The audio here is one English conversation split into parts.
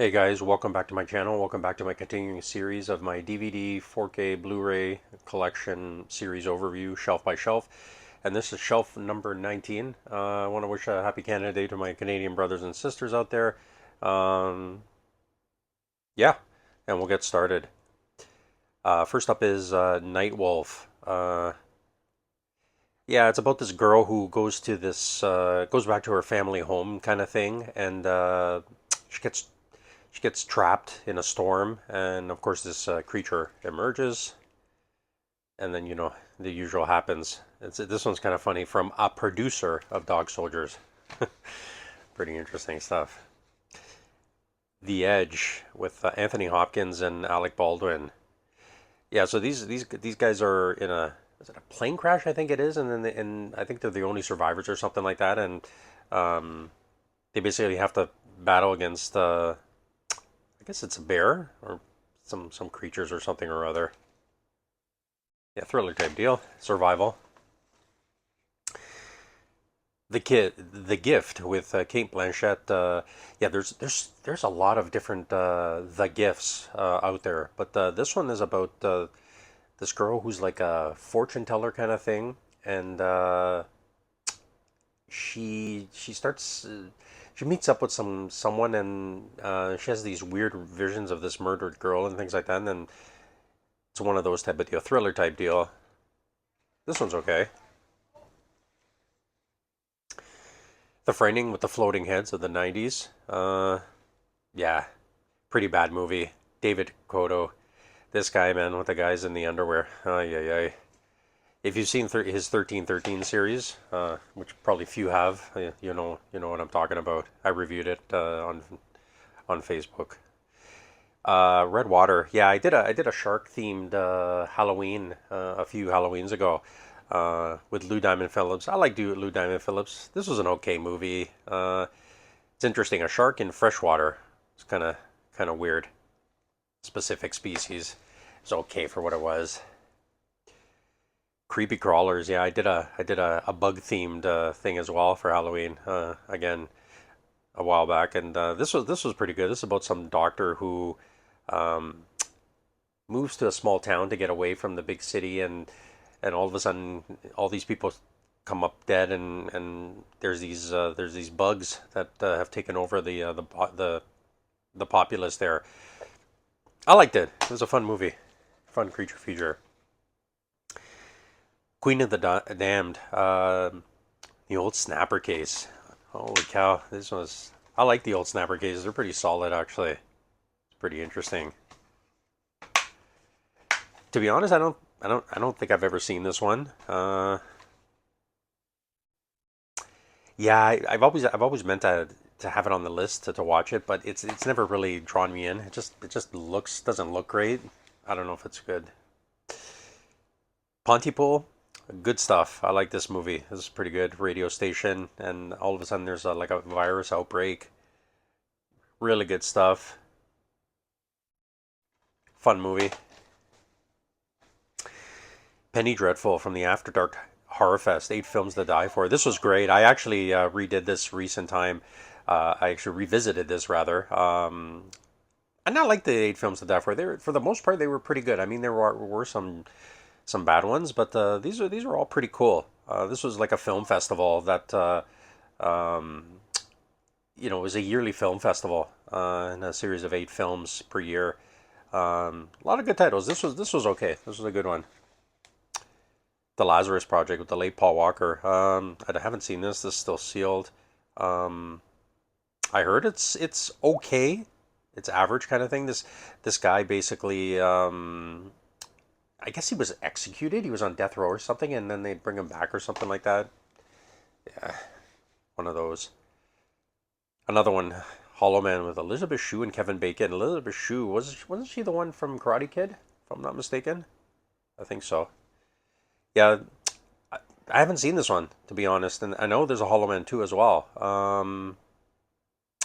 Hey guys, welcome back to my channel. Welcome back to my continuing series of my DVD, 4K, Blu-ray collection series overview, shelf by shelf. And this is shelf number 19. I want to wish a happy Canada Day to my Canadian brothers and sisters out there. Um, yeah, and we'll get started. First up is Night Wolf. Yeah, it's about this girl who goes back to her family home kind of thing, and she gets she gets trapped in a storm, and of course this creature emerges, and then the usual happens. This one's kind of funny from a producer of Dog Soldiers. Pretty interesting stuff. The Edge with Anthony Hopkins and Alec Baldwin. Yeah, so these guys are in a is it a plane crash? I think it is, and and I think they're the only survivors or something like that, and um, they basically have to battle against I guess it's a bear or some creatures or something or other. Yeah, thriller type deal. Survival. The Gift with Kate Blanchett. Yeah, there's a lot of different The Gifts out there, but this one is about this girl who's like a fortune teller kind of thing, and she starts. She meets up with someone, and she has these weird visions of this murdered girl and things like that. And then it's one of those type of deal, thriller type deal. This one's okay. The Frightening with the Floating Heads of the 90s. Yeah, pretty bad movie. David Koto. This guy, man, with the guys in the underwear. Ay, ay, ay. If you've seen his 1313 series, which probably few have, you know what I'm talking about. I reviewed it on Facebook. Red Water. Yeah, I did a shark themed Halloween a few Halloweens ago with Lou Diamond Phillips. I like Lou Diamond Phillips. This was an okay movie. It's interesting. A shark in freshwater. It's kind of weird. Specific species. It's okay for what it was. Creepy crawlers. Yeah, I did a bug themed thing as well for Halloween. Again, a while back, and this was pretty good. This is about some doctor who um, moves to a small town to get away from the big city, and all of a sudden all these people come up dead, and there's these bugs that have taken over the populace there. I liked it. It was a fun movie, fun creature feature. Queen of the Damned, the old Snapper case. Holy cow, this was. I like the old Snapper cases. They're pretty solid, actually. It's pretty interesting. To be honest, I don't think I've ever seen this one. Yeah, I've always meant to have it on the list to watch it, but it's never really drawn me in. It just doesn't look great. I don't know if it's good. Pontypool, good stuff. I like this movie. This is pretty good. Radio station, and all of a sudden there's like a virus outbreak. Really good stuff. Fun movie. Penny Dreadful from the After Dark Horror Fest. 8 films to die for. This was great. I actually redid this recent time. I actually revisited this rather. And I like the 8 films to die for. They were, for the most part, they were pretty good. I mean, there were some bad ones, but these are all pretty cool. This was like a film festival that um, it was a yearly film festival and a series of 8 films per year. A lot of good titles. This was okay. This was a good one. The Lazarus Project with the late Paul Walker. I haven't seen this. This is still sealed. Um, I heard it's okay. It's average kind of thing. This guy basically, I guess he was executed. He was on death row or something, and then they bring him back or something like that. Yeah, one of those. Another one, Hollow Man with Elizabeth Shue and Kevin Bacon. Elizabeth Shue wasn't she the one from Karate Kid, if I'm not mistaken? I think so. Yeah, I haven't seen this one, to be honest, and I know there's a Hollow Man 2 as well.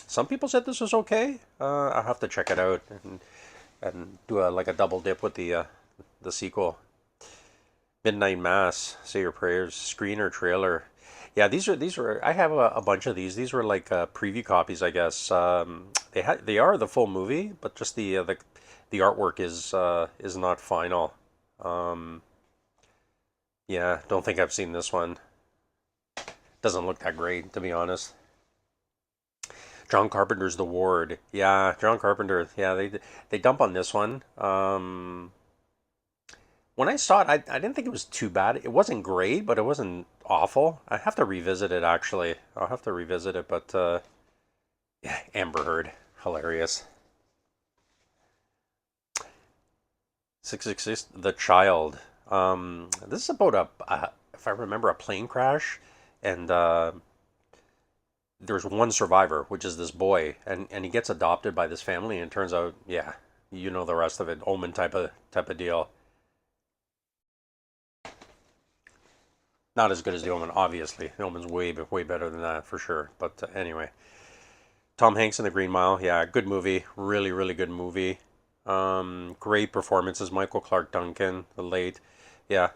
Some people said this was okay. I'll have to check it out and do like a double dip with the sequel. Midnight Mass, Say Your Prayers, screen or trailer. Yeah, these were. I have a bunch of these. These were like preview copies, I guess. they are the full movie, but just the artwork is not final. Um, yeah, don't think I've seen this one. Doesn't look that great, to be honest. John Carpenter's The Ward. Yeah, John Carpenter. Yeah, they dump on this one. When I saw it, I didn't think it was too bad. It wasn't great, but it wasn't awful. I have to revisit it actually. I'll have to revisit it, but yeah, Amber Heard, hilarious. 666, The Child. This is about if I remember, a plane crash, and there's one survivor, which is this boy, and he gets adopted by this family, and it turns out, yeah, you know the rest of it, Omen type of deal. Not as good as the Omen, obviously. The Omen's way better than that for sure. But anyway, Tom Hanks in The Green Mile, yeah, good movie, really good movie. Great performances, Michael Clark Duncan, the late, yeah,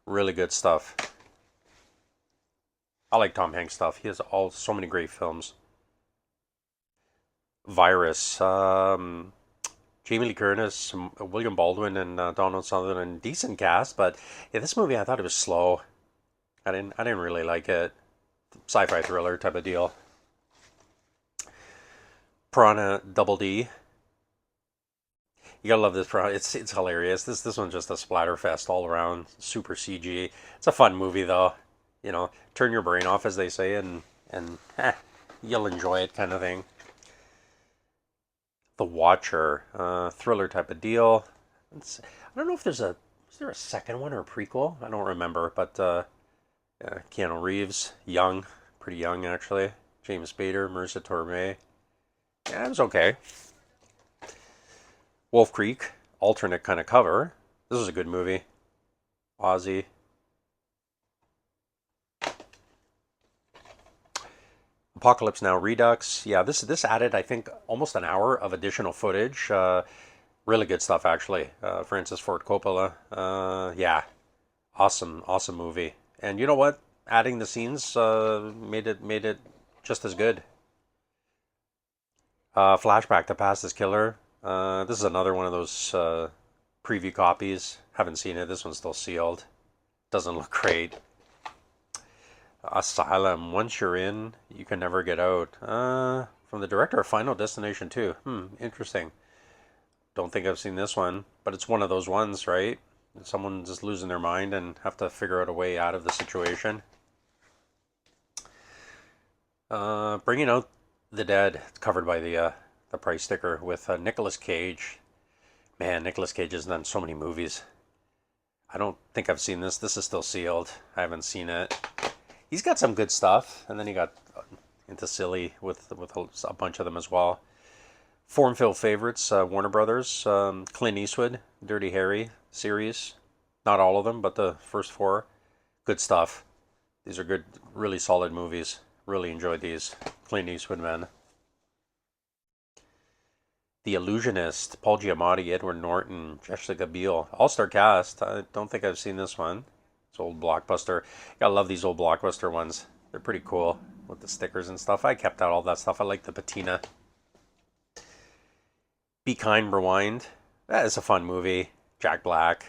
really good stuff. I like Tom Hanks stuff. He has all so many great films. Virus, Jamie Lee Curtis, William Baldwin, and Donald Sutherland. Decent cast, but yeah, this movie I thought it was slow. I didn't really like it. Sci-fi thriller type of deal. Piranha Double D. You gotta love this piranha. It's hilarious. This one's just a splatter fest all around. Super CG. It's a fun movie though. Turn your brain off, as they say, and you'll enjoy it, kind of thing. The Watcher, thriller type of deal. I don't know if is there a second one or a prequel? I don't remember, but Keanu Reeves, young, pretty young actually. James Spader, Marissa Tomei. Yeah, it was okay. Wolf Creek, alternate kind of cover. This was a good movie. Ozzy. Apocalypse Now Redux. Yeah, this added, I think, almost an hour of additional footage. Really good stuff, actually. Francis Ford Coppola. Yeah, awesome movie. And you know what? Adding the scenes made it just as good. Flashback to Past is Killer. This is another one of those preview copies. Haven't seen it. This one's still sealed. Doesn't look great. Asylum. Once you're in, you can never get out. From the director of Final Destination 2. Interesting. Don't think I've seen this one, but it's one of those ones, right? Someone just losing their mind and have to figure out a way out of the situation. Bringing Out the Dead. It's covered by the price sticker with Nicolas Cage. Man, Nicolas Cage has done so many movies. I don't think I've seen this. This is still sealed. I haven't seen it. He's got some good stuff, and then he got into silly with a bunch of them as well. Form Fill favorites, Warner Brothers, Clint Eastwood, Dirty Harry series. Not all of them, but the first four. Good stuff. These are good, really solid movies. Really enjoyed these. Clint Eastwood, man. The Illusionist, Paul Giamatti, Edward Norton, Jessica Biel. All-star cast. I don't think I've seen this one. It's old Blockbuster. Gotta love these old Blockbuster ones. They're pretty cool with the stickers and stuff. I kept out all that stuff. I like the patina. Be Kind, Rewind. That is a fun movie. Jack Black.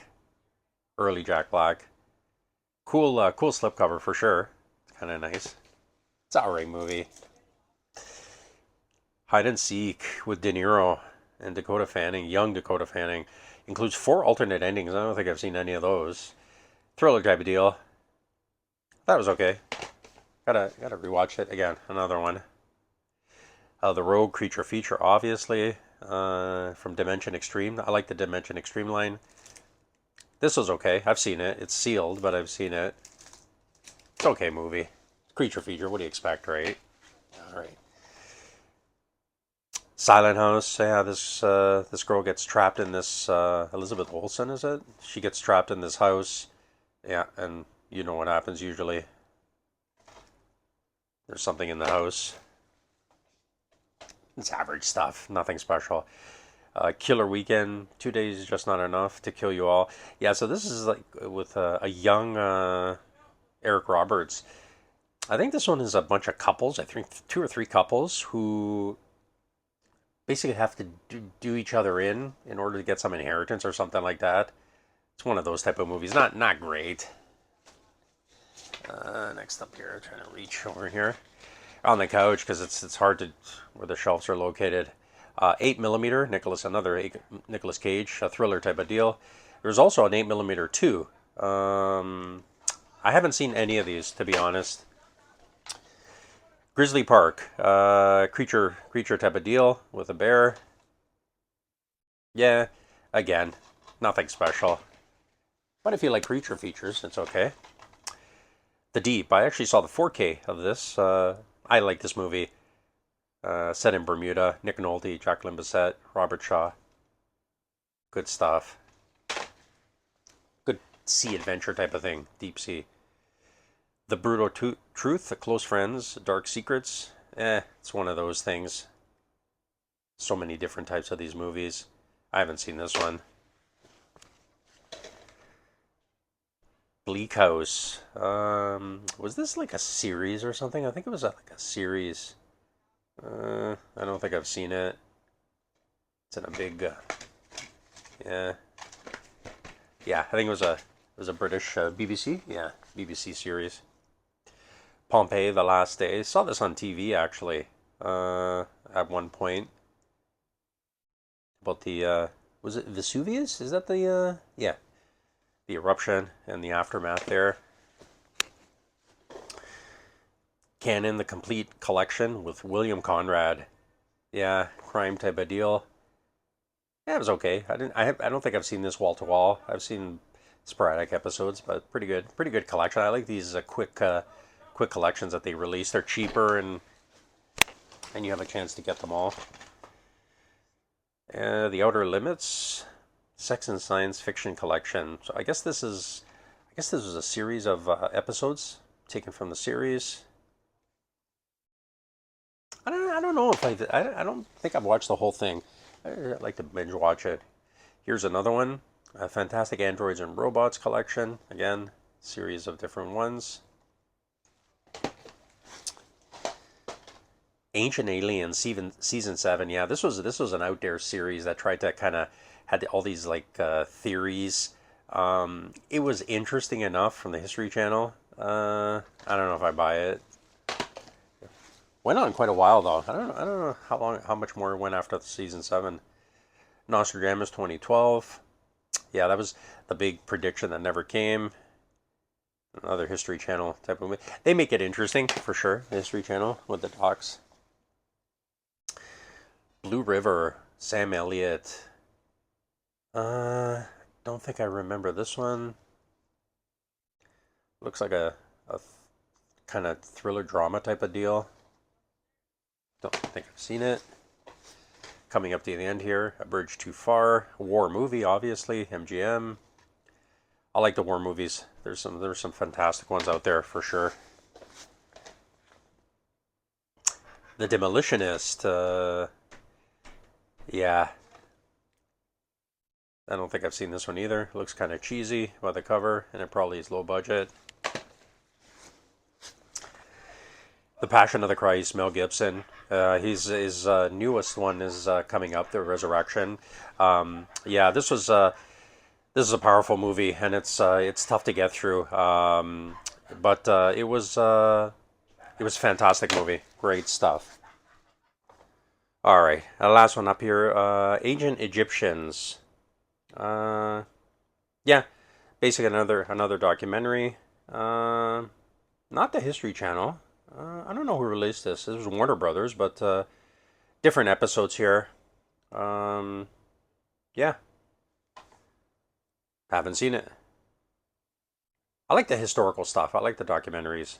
Early Jack Black. Cool slipcover for sure. It's kind of nice. It's an alright movie. Hide and Seek with De Niro and Dakota Fanning, young Dakota Fanning. Includes 4 alternate endings. I don't think I've seen any of those. Thriller type of deal. That was okay. Gotta rewatch it again. Another one. The Rogue Creature feature, obviously, from Dimension Extreme. I like the Dimension Extreme line. This was okay. I've seen it. It's sealed, but I've seen it. It's okay movie. Creature feature. What do you expect, right? All right. Silent House. Yeah, this girl gets trapped in this. Elizabeth Olsen, is it? She gets trapped in this house. Yeah, and you know what happens usually. There's something in the house. It's average stuff. Nothing special. Killer Weekend. 2 days is just not enough to kill you all. Yeah, so this is like with a young Eric Roberts. I think this one is a bunch of couples. I think 2 or 3 couples who basically have to do each other in order to get some inheritance or something like that. It's one of those type of movies. Not great. Next up here, trying to reach over here on the couch because it's hard to where the shelves are located. 8 millimeter Nicholas Cage, a thriller type of deal. There's also an 8 millimeter too. I haven't seen any of these, to be honest. Grizzly Park, creature type of deal with a bear. Yeah, again, nothing special. But if you like creature features, it's okay. The Deep. I actually saw the 4K of this. I like this movie. Set in Bermuda. Nick Nolte, Jacqueline Bisset, Robert Shaw. Good stuff. Good sea adventure type of thing. Deep sea. The Brutal Truth, The Close Friends, Dark Secrets. It's one of those things. So many different types of these movies. I haven't seen this one. Bleak House. Was this like a series or something? I think it was like a series. I don't think I've seen it. It's in a big, yeah, yeah. I think it was a British BBC, yeah, BBC series. Pompeii: The Last Day. Saw this on TV actually. At one point about the was it Vesuvius? Is that the yeah, the eruption and the aftermath there. Canon, the complete collection with William Conrad. Yeah, crime type of deal. Yeah, it was okay. I don't think I've seen this wall to wall. I've seen sporadic episodes, but pretty good collection. I like these quick collections that they release. They're cheaper and you have a chance to get them all. The Outer Limits, Sex and Science Fiction Collection. So I guess this was a series of episodes taken from the series. I don't know if I don't think I've watched the whole thing. I'd like to binge watch it. Here's another one, a Fantastic Androids and Robots collection. Again, series of different ones. Ancient Aliens season 7. Yeah, this was an out there series that tried to kind of had all these like theories. It was interesting enough from the History Channel. I don't know if I buy it. Went on quite a while though. I don't know how much more went after the season 7. Nostradamus 2012. Yeah, that was the big prediction that never came. Another History Channel type of movie. They make it interesting for sure. The History Channel with the docs. Blue River, Sam Elliott. Don't think I remember this one. Looks like a kind of thriller drama type of deal. Don't think I've seen it. Coming up to the end here, A Bridge Too Far, war movie, obviously, MGM. I like the war movies. There's some fantastic ones out there for sure. The Demolitionist. Yeah, I don't think I've seen this one either. It looks kind of cheesy by the cover, and it probably is low budget. The Passion of the Christ, Mel Gibson. His newest one is coming up, The Resurrection. Yeah, this is a powerful movie, and it's tough to get through. But it was a fantastic movie. Great stuff. All right, last one up here. Ancient Egyptians. Uh, yeah, basically another documentary. Not the History Channel. I don't know who released this. This was Warner Brothers, but different episodes here. Um, yeah, haven't seen it. I like the historical stuff. I like the documentaries.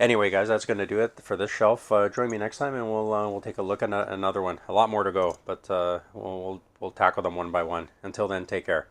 Anyway, guys, that's going to do it for this shelf. Join me next time, and we'll take a look at another one. A lot more to go, but we'll tackle them one by one. Until then, take care.